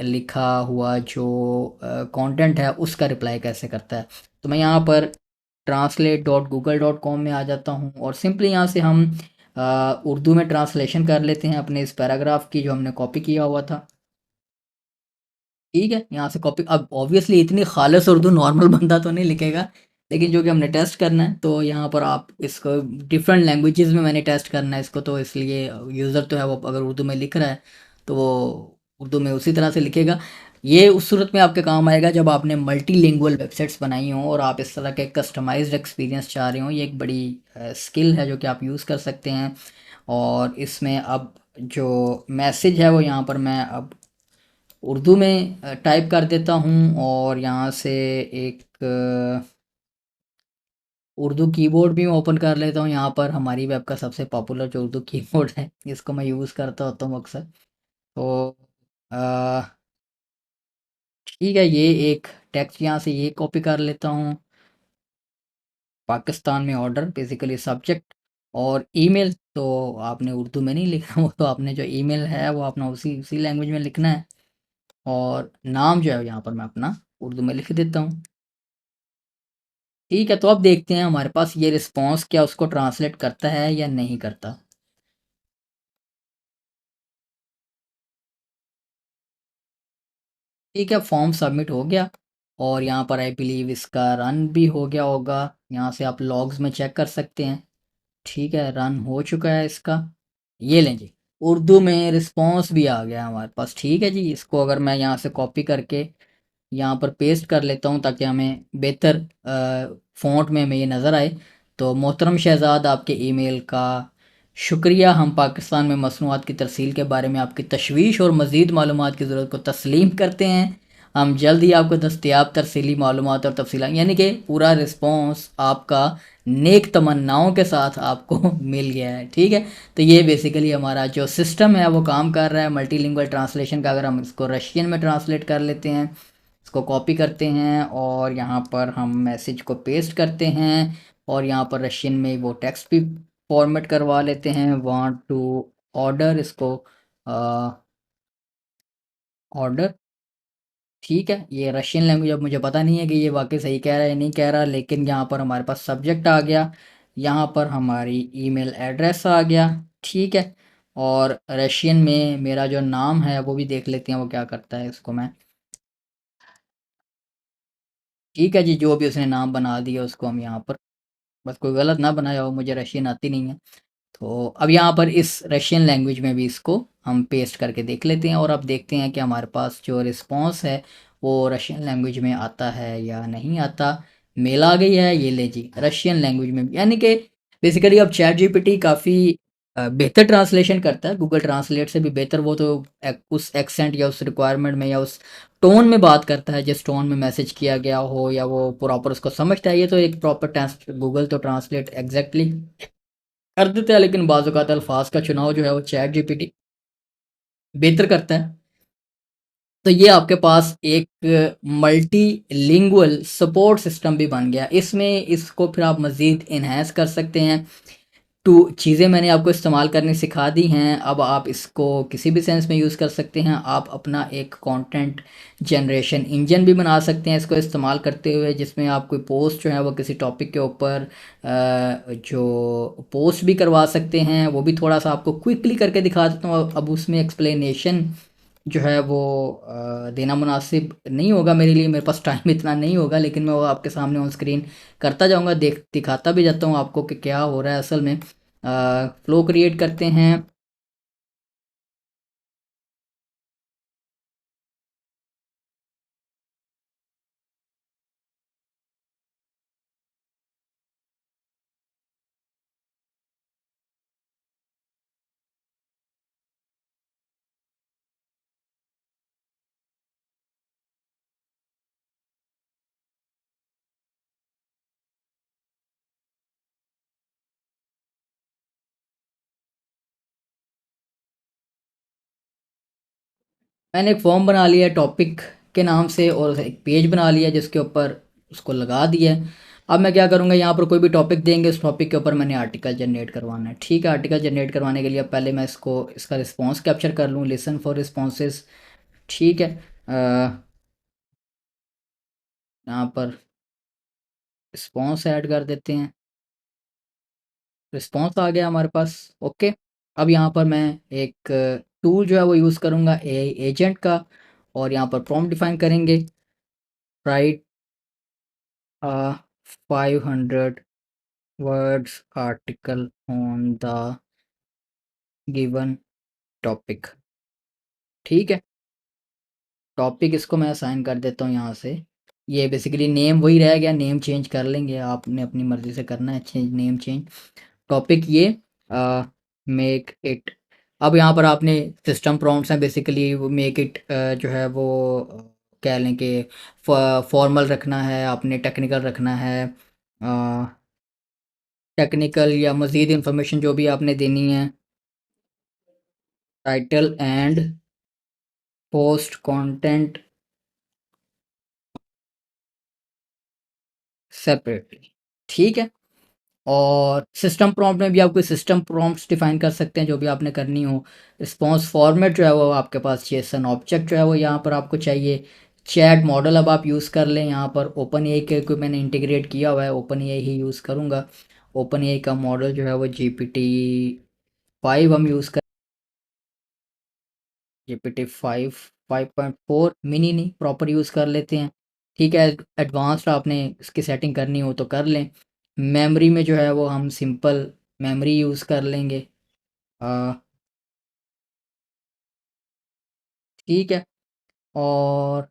लिखा हुआ जो कंटेंट है उसका रिप्लाई कैसे करता है। तो मैं यहाँ पर translate.google.com में आ जाता हूँ, और सिंपली यहाँ से हम उर्दू में ट्रांसलेशन कर लेते हैं अपने इस पैराग्राफ की जो हमने कॉपी किया हुआ था। ठीक है, यहाँ से कॉपी, अब ऑब्वियसली इतनी खालिस उर्दू नॉर्मल बंदा तो नहीं लिखेगा, लेकिन जो कि हमने टेस्ट करना है तो यहाँ पर आप इसको डिफरेंट लैंग्वेजेस में मैंने टेस्ट करना है इसको, तो इसलिए यूज़र तो है वो अगर उर्दू में लिख रहा है तो वो उर्दू में उसी तरह से लिखेगा। ये उस सूरत में आपके काम आएगा जब आपने मल्टीलिंगुअल वेबसाइट्स बनाई हों और आप इस तरह के कस्टमाइज्ड एक्सपीरियंस चाह रहे हों। ये एक बड़ी स्किल है जो कि आप यूज़ कर सकते हैं। और इसमें अब जो मैसेज है वो यहाँ पर मैं अब उर्दू में टाइप कर देता हूँ, और यहाँ से एक उर्दू कीबोर्ड भी मैं ओपन कर लेता हूँ। यहाँ पर हमारी वेब का सबसे पॉपुलर जो उर्दू कीबोर्ड है इसको मैं यूज़ करता होता हूँ अक्सर। तो अ, ठीक है, ये एक टेक्स्ट यहाँ से ये कॉपी कर लेता हूँ। पाकिस्तान में ऑर्डर बेसिकली सब्जेक्ट, और ईमेल तो आपने उर्दू में नहीं लिखना, वो तो आपने जो ईमेल है वो अपना उसी उसी लैंग्वेज में लिखना है। और नाम जो है यहाँ पर मैं अपना उर्दू में लिख देता हूँ। ठीक है, तो अब देखते हैं हमारे पास ये रिस्पॉन्स क्या उसको ट्रांसलेट करता है या नहीं करता। ठीक है, फॉर्म सबमिट हो गया, और यहाँ पर आई बिलीव इसका रन भी हो गया होगा। यहाँ से आप लॉग्स में चेक कर सकते हैं। ठीक है, रन हो चुका है इसका। ये लें जी, उर्दू में रिस्पॉन्स भी आ गया हमारे पास। ठीक है जी, इसको अगर मैं यहाँ से कॉपी करके यहाँ पर पेस्ट कर लेता हूँ ताकि हमें बेहतर फ़ॉन्ट में हमें ये नज़र आए। तो मोहतरम शहज़ाद, आपके ईमेल का शुक्रिया। हम पाकिस्तान में मसनूआत की तरसील के बारे में आपकी तशवीश और मज़ीद मालूमात की ज़रूरत को तस्लीम करते हैं। हम जल्द ही आपको दस्तियाब तरसीली मालूमात और तफसीलात, यानी कि पूरा रिस्पॉन्स आपका नेक तमन्नाओं के साथ आपको मिल गया है। ठीक है, तो ये बेसिकली हमारा जो सिस्टम है वो काम कर रहा है मल्टीलिंगुअल ट्रांसलेशन का। अगर हम इसको रशियन में ट्रांसलेट कर लेते हैं, इसको कॉपी करते हैं और यहाँ पर हम मैसेज को पेस्ट करते हैं, और यहाँ पर रशियन में वो टेक्स्ट भी फॉर्मेट करवा लेते हैं, वांट टू ऑर्डर, इसको ऑर्डर। ठीक है, ये रशियन लैंग्वेज, अब मुझे पता नहीं है कि ये वाकई सही कह रहा है या नहीं कह रहा, लेकिन यहाँ पर हमारे पास सब्जेक्ट आ गया, यहाँ पर हमारी ईमेल एड्रेस आ गया, ठीक है। और रशियन में मेरा जो नाम है वो भी देख लेते हैं वो क्या करता है, इसको मैं, ठीक है जी, जो भी उसने नाम बना दिया उसको हम यहाँ पर, बस कोई गलत ना बनाया हो, मुझे रशियन आती नहीं है। तो अब यहाँ पर इस रशियन लैंग्वेज में भी इसको हम पेस्ट करके देख लेते हैं और अब देखते हैं कि हमारे पास जो रिस्पॉन्स है वो रशियन लैंग्वेज में आता है या नहीं आता। मेल आ गई है, ये ले जी, रशियन लैंग्वेज में, यानी कि बेसिकली अब चैट जीपीटी काफ़ी बेहतर ट्रांसलेशन करता है, गूगल ट्रांसलेट से भी बेहतर। वो तो उस एक्सेंट या उस रिक्वायरमेंट में या उस टोन में बात करता है जिस टोन में मैसेज किया गया हो, या वो प्रॉपर उसको समझता है। ये तो एक प्रॉपर ट्रांस गूगल तो ट्रांसलेट एग्जैक्टली कर देते हैं, लेकिन बाज़ औक़ात अल्फाज का चुनाव जो है वो चैट जीपीटी बेहतर करता है। तो ये आपके पास एक मल्टीलिंगुअल सपोर्ट सिस्टम भी बन गया। इसमें इसको फिर आप मज़ीद एनहांस कर सकते हैं। टू चीज़ें मैंने आपको इस्तेमाल करनी सिखा दी हैं, अब आप इसको किसी भी सेंस में यूज़ कर सकते हैं। आप अपना एक कंटेंट जनरेशन इंजन भी बना सकते हैं इसको इस्तेमाल करते हुए, जिसमें आप कोई पोस्ट जो है वो किसी टॉपिक के ऊपर जो पोस्ट भी करवा सकते हैं। वो भी थोड़ा सा आपको क्विकली करके दिखा देता हूँ। अब उसमें एक्सप्लेनेशन जो है वो देना मुनासिब नहीं होगा मेरे लिए, मेरे पास टाइम इतना नहीं होगा, लेकिन मैं वो आपके सामने ऑन स्क्रीन करता जाऊँगा, दिखाता भी जाता हूँ आपको कि क्या हो रहा है असल में। फ्लो क्रिएट करते हैं। मैंने एक फॉर्म बना लिया है टॉपिक के नाम से, और एक पेज बना लिया जिसके ऊपर उसको लगा दिया है। अब मैं क्या करूँगा, यहाँ पर कोई भी टॉपिक देंगे, उस टॉपिक के ऊपर मैंने आर्टिकल जनरेट करवाना है, ठीक है। आर्टिकल जनरेट करवाने के लिए अब पहले मैं इसका रिस्पॉन्स कैप्चर कर लूँ, लिसन फॉर रिस्पॉन्सेस, ठीक है। यहाँ पर रिस्पॉन्स ऐड कर देते हैं, रिस्पॉन्स आ गया हमारे पास, ओके। अब यहाँ पर मैं एक टूल जो है वो यूज़ करूँगा ए एजेंट का, और यहाँ पर प्रॉम्प्ट डिफाइन करेंगे, right 500 words article on the given topic, ठीक है। टॉपिक इसको मैं असाइन कर देता हूँ यहाँ से। ये बेसिकली नेम वही रह गया, नेम चेंज कर लेंगे, आपने अपनी मर्ज़ी से करना है चेंज, नेम चेंज। टॉपिक ये मेक इट, अब यहाँ पर आपने सिस्टम प्रॉम्प्ट्स हैं बेसिकली, वो मेक इट जो है वो कह लें कि फॉर्मल रखना है, आपने टेक्निकल रखना है, टेक्निकल या मज़ीद इंफॉर्मेशन जो भी आपने देनी है, title and post content separately, ठीक है। और सिस्टम प्रॉम्प्ट में भी आप कोई सिस्टम प्रॉम्प्ट्स डिफाइन कर सकते हैं जो भी आपने करनी हो। रिस्पॉन्स फॉर्मेट जो है वो आपके पास जेसन ऑब्जेक्ट जो है वो यहाँ पर आपको चाहिए। चैट मॉडल अब आप यूज़ कर लें, यहाँ पर ओपन एआई के कोई मैंने इंटीग्रेट किया हुआ है, ओपन एआई ही यूज़ करूँगा। ओपन एआई का मॉडल जो है वो GPT 5 हम यूज़ कर, GPT 5 5.4 मिनी नहीं, प्रॉपर यूज़ कर लेते हैं, ठीक है। एडवांस्ड आपने इसकी सेटिंग करनी हो तो कर लें। मेमोरी में जो है वो हम सिंपल मेमोरी यूज़ कर लेंगे, ठीक है। और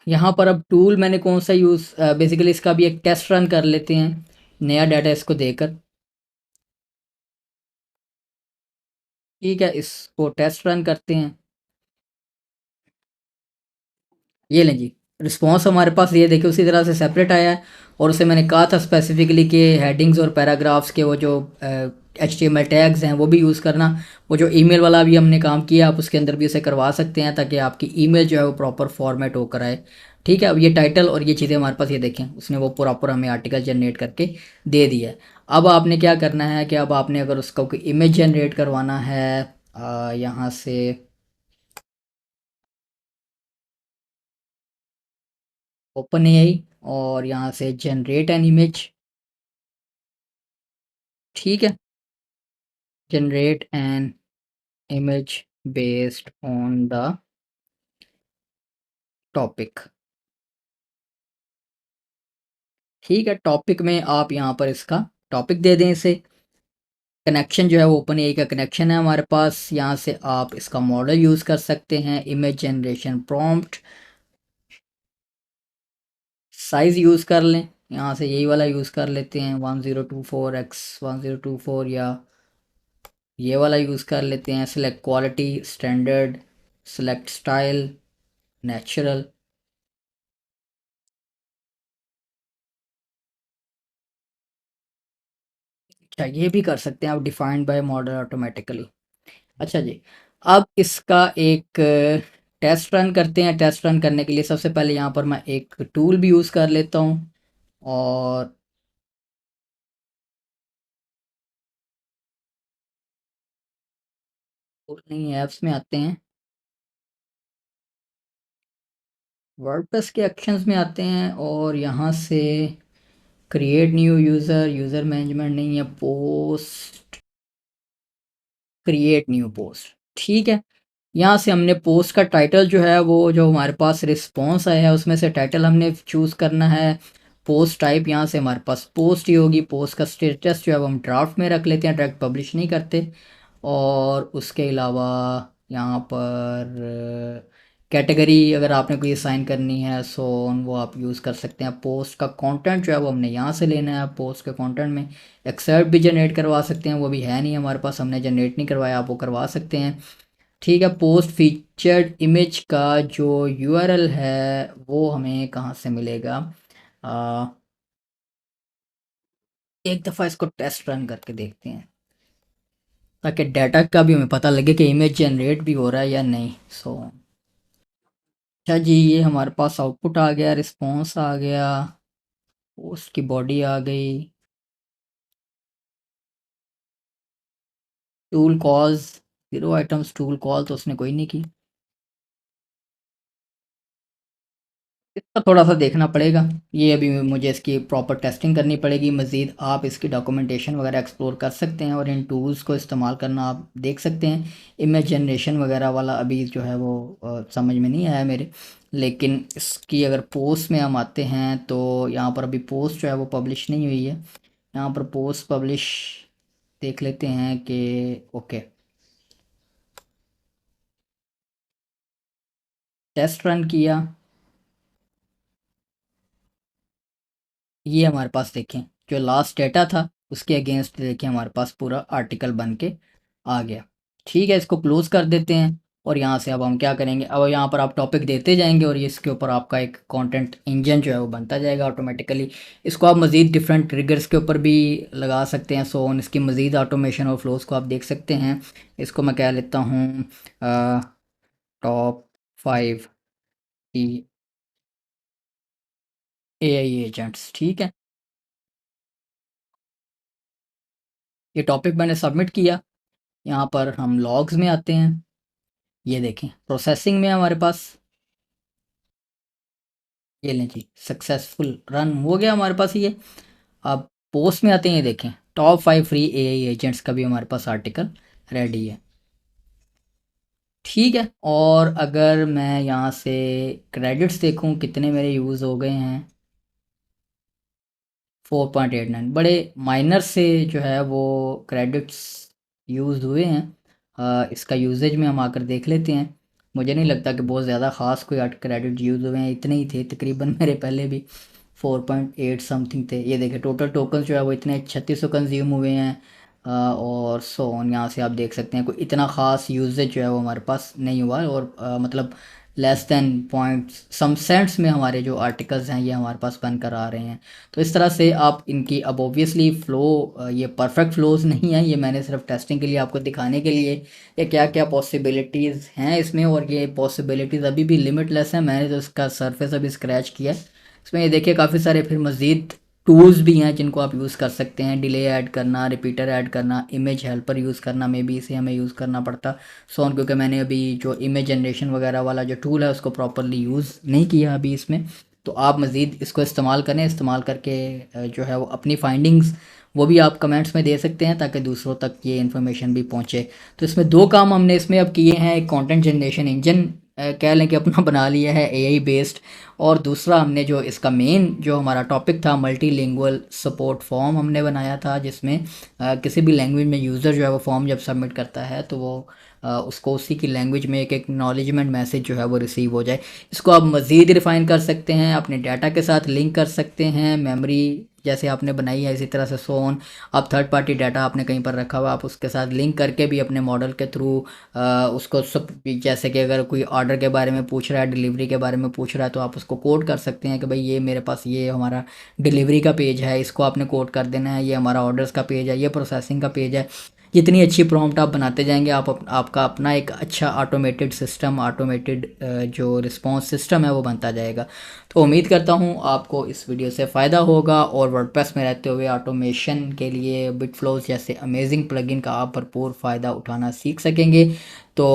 यहाँ पर अब टूल मैंने कौन सा यूज़, बेसिकली इसका भी एक टेस्ट रन कर लेते हैं नया डाटा इसको देकर, ठीक है। इसको टेस्ट रन करते हैं, ये लें जी, रिस्पॉन्स हमारे पास ये देखिए उसी तरह से सेपरेट आया है। और उसे मैंने कहा था स्पेसिफिकली कि हेडिंग्स और पैराग्राफ्स के वो जो HTML टैग्स हैं वो भी यूज़ करना। वो जो ईमेल वाला भी हमने काम किया, आप उसके अंदर भी उसे करवा सकते हैं ताकि आपकी ईमेल जो है वो प्रॉपर फॉर्मेट होकर आए, ठीक है। अब ये टाइटल और ये चीज़ें हमारे पास, ये देखें उसने वो प्रॉपर हमें आर्टिकल जनरेट करके दे दिया है। अब आपने क्या करना है कि अब आपने अगर उसका कोई इमेज जनरेट करवाना है यहाँ से, ओपन एआई और यहाँ से जनरेट एन इमेज। ठीक है, generate an image based on the topic. ठीक है, टॉपिक में आप यहाँ पर इसका टॉपिक दे दें इसे। कनेक्शन जो है वो ओपन एआई का कनेक्शन है हमारे पास। यहाँ से आप इसका मॉडल यूज़ कर सकते हैं, image generation prompt. Size use कर लें, यहाँ से यही वाला यूज़ कर लेते हैं 1024x1024, या ये वाला यूज़ कर लेते हैं। Select quality, standard, select style, natural. अच्छा, ये भी कर सकते हैं आप, डिफाइंड बाय मॉडल ऑटोमेटिकली। अच्छा जी, अब इसका एक टेस्ट रन करते हैं। टेस्ट रन करने के लिए सबसे पहले यहाँ पर मैं एक टूल भी यूज़ कर लेता हूँ, और नहीं, ऐप्स में आते हैं, वर्डप्रेस के एक्शंस में आते हैं, और यहाँ से create new user, user management नहीं है, पोस्ट, क्रिएट न्यू पोस्ट। ठीक है, यहाँ से हमने पोस्ट का टाइटल जो है वो, जो हमारे पास रिस्पॉन्स आया है उसमें से टाइटल हमने चूज़ करना है। पोस्ट टाइप यहाँ से हमारे पास पोस्ट ही होगी। पोस्ट का स्टेटस जो है वो हम ड्राफ्ट में रख लेते हैं, डायरेक्ट पब्लिश नहीं करते। और उसके अलावा यहाँ पर कैटेगरी अगर आपने कोई असाइन करनी है सो ऑन, वो आप यूज़ कर सकते हैं। पोस्ट का कंटेंट जो है वो हमने यहाँ से लेना है। पोस्ट के कंटेंट में एक्सर्ट भी जनरेट करवा सकते हैं, वो भी है नहीं हमारे पास, हमने जनरेट नहीं करवाया, आप वो करवा सकते हैं। ठीक है, पोस्ट फीचर्ड इमेज का जो यूआरएल है वो हमें कहाँ से मिलेगा? आ, एक दफ़ा इसको टेस्ट रन करके देखते हैं, ताकि डाटा का भी हमें पता लगे कि इमेज जनरेट भी हो रहा है या नहीं। सो अच्छा जी, ये हमारे पास आउटपुट आ गया, रिस्पॉन्स आ गया, पोस्ट की बॉडी आ गई, tool calls, 0 items, tool call तो उसने कोई नहीं की। इसका थोड़ा-सा देखना पड़ेगा, ये अभी मुझे इसकी प्रॉपर टेस्टिंग करनी पड़ेगी। मज़ीद आप इसकी डॉक्यूमेंटेशन वगैरह एक्सप्लोर कर सकते हैं, और इन टूल्स को इस्तेमाल करना आप देख सकते हैं। इमेज जनरेशन वगैरह वाला अभी जो है वो समझ में नहीं आया मेरे, लेकिन इसकी अगर पोस्ट में हम आते हैं तो यहाँ पर अभी पोस्ट जो है वो पब्लिश नहीं हुई है। यहाँ पर पोस्ट पब्लिश देख लेते हैं कि ओके, टेस्ट रन किया, ये हमारे पास देखें जो लास्ट डेटा था उसके अगेंस्ट देखें हमारे पास पूरा आर्टिकल बन के आ गया। ठीक है, इसको क्लोज़ कर देते हैं, और यहाँ से अब हम क्या करेंगे, अब यहाँ पर आप टॉपिक देते जाएंगे और ये इसके ऊपर आपका एक कंटेंट इंजन जो है वो बनता जाएगा ऑटोमेटिकली। इसको आप मज़ीद डिफरेंट ट्रिगर्स के ऊपर भी लगा सकते हैं, सो ऑन। इसकी मज़ीद ऑटोमेशन और फ्लोज को आप देख सकते हैं। इसको मैं कह लेता हूँ टॉप 5 ई एआई एजेंट्स। ठीक है, ये टॉपिक मैंने सबमिट किया। यहाँ पर हम लॉग्स में आते हैं, ये देखें प्रोसेसिंग में हमारे पास, ये लें जी, सक्सेसफुल रन हो गया हमारे पास ये। अब पोस्ट में आते हैं, ये देखें टॉप 5 फ्री एआई एजेंट्स का भी हमारे पास आर्टिकल रेडी है। ठीक है, और अगर मैं यहाँ से क्रेडिट्स देखूँ कितने मेरे यूज़ हो गए हैं, 4.89, बड़े माइनर से जो है वो क्रेडिट्स यूज़ हुए हैं। इसका यूजेज में हम आकर देख लेते हैं। मुझे नहीं लगता कि बहुत ज़्यादा ख़ास कोई आर्ट क्रेडिट यूज़ हुए हैं, इतने ही थे तकरीबन। मेरे पहले भी 4.8 समथिंग थे। ये देखें टोटल टोकन जो है वो इतने 3600 कंज्यूम हुए हैं, और सो ऑन। यहाँ से आप देख सकते हैं कोई इतना ख़ास यूजेज जो है वो हमारे पास नहीं हुआ, और मतलब less than point some cents में हमारे जो आर्टिकल्स हैं ये हमारे पास बनकर आ रहे हैं। तो इस तरह से आप इनकी, अब ऑब्वियसली फ़्लो ये परफेक्ट फ़्लोज़ नहीं है, ये मैंने सिर्फ टेस्टिंग के लिए आपको दिखाने के लिए कि क्या क्या पॉसिबिलिटीज़ हैं इसमें, और ये पॉसिबिलिटीज़ अभी भी लिमिटलेस हैं। मैंने तो इसका सरफेस अभी स्क्रैच किया है। इसमें ये देखिए काफ़ी सारे फिर मज़ीद टूल्स भी हैं जिनको आप यूज़ कर सकते हैं। डिले ऐड करना, रिपीटर ऐड करना, इमेज हेल्पर यूज़ करना, मे बी इसे हमें यूज़ करना पड़ता सोन, क्योंकि मैंने अभी जो इमेज जनरेशन वगैरह वाला जो टूल है उसको प्रॉपरली यूज़ नहीं किया अभी इसमें। तो आप मज़ीद इसको इस्तेमाल करें, इस्तेमाल करके जो है वो अपनी फाइंडिंग्स वो भी आप कमेंट्स में दे सकते हैं ताकि दूसरों तक ये इन्फॉर्मेशन भी पहुँचे। तो इसमें 2 काम हमने इसमें अब किए हैं, एक कंटेंट जनरेशन इंजन कह लें कि अपना बना लिया है एआई बेस्ड, और दूसरा हमने जो इसका मेन जो हमारा टॉपिक था मल्टीलिंगुअल सपोर्ट फॉर्म हमने बनाया था, जिसमें किसी भी लैंग्वेज में यूज़र जो है वो फॉर्म जब सबमिट करता है तो वो उसको उसी की लैंग्वेज में एक एक्नॉलेजमेंट मैसेज जो है वो रिसीव हो जाए। इसको आप मज़ीद रिफ़ाइन कर सकते हैं, अपने डाटा के साथ लिंक कर सकते हैं, मेमोरी जैसे आपने बनाई है इसी तरह से सो ऑन। आप थर्ड पार्टी डाटा आपने कहीं पर रखा हुआ, आप उसके साथ लिंक करके भी अपने मॉडल के थ्रू उसको सब, जैसे कि अगर कोई ऑर्डर के बारे में पूछ रहा है, डिलीवरी के बारे में पूछ रहा है, तो आप उसको कोड कर सकते हैं कि भाई ये मेरे पास ये हमारा डिलीवरी का पेज है, इसको आपने कोड कर देना है, ये हमारा ऑर्डर्स का पेज है, ये प्रोसेसिंग का पेज है। जितनी अच्छी प्रॉम्प्ट आप बनाते जाएंगे आपका अपना एक अच्छा ऑटोमेटेड सिस्टम, ऑटोमेटेड जो रिस्पॉन्स सिस्टम है वो बनता जाएगा। तो उम्मीद करता हूँ आपको इस वीडियो से फ़ायदा होगा और वर्डप्रेस में रहते हुए ऑटोमेशन के लिए बिटफ्लोज जैसे अमेजिंग प्लगइन का आप भरपूर फ़ायदा उठाना सीख सकेंगे। तो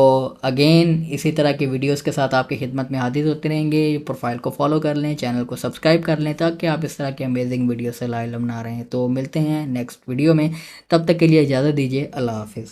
अगेन इसी तरह की वीडियोस के साथ आपकी खिदमत में हाजिर होते रहेंगे। प्रोफाइल को फॉलो कर लें, चैनल को सब्सक्राइब कर लें ताकि आप इस तरह की अमेजिंग वीडियो से लाइव बना रहे हैं। तो मिलते हैं नेक्स्ट वीडियो में, तब तक के लिए इजाज़त दीजिए। अल्लाह हाफिज़।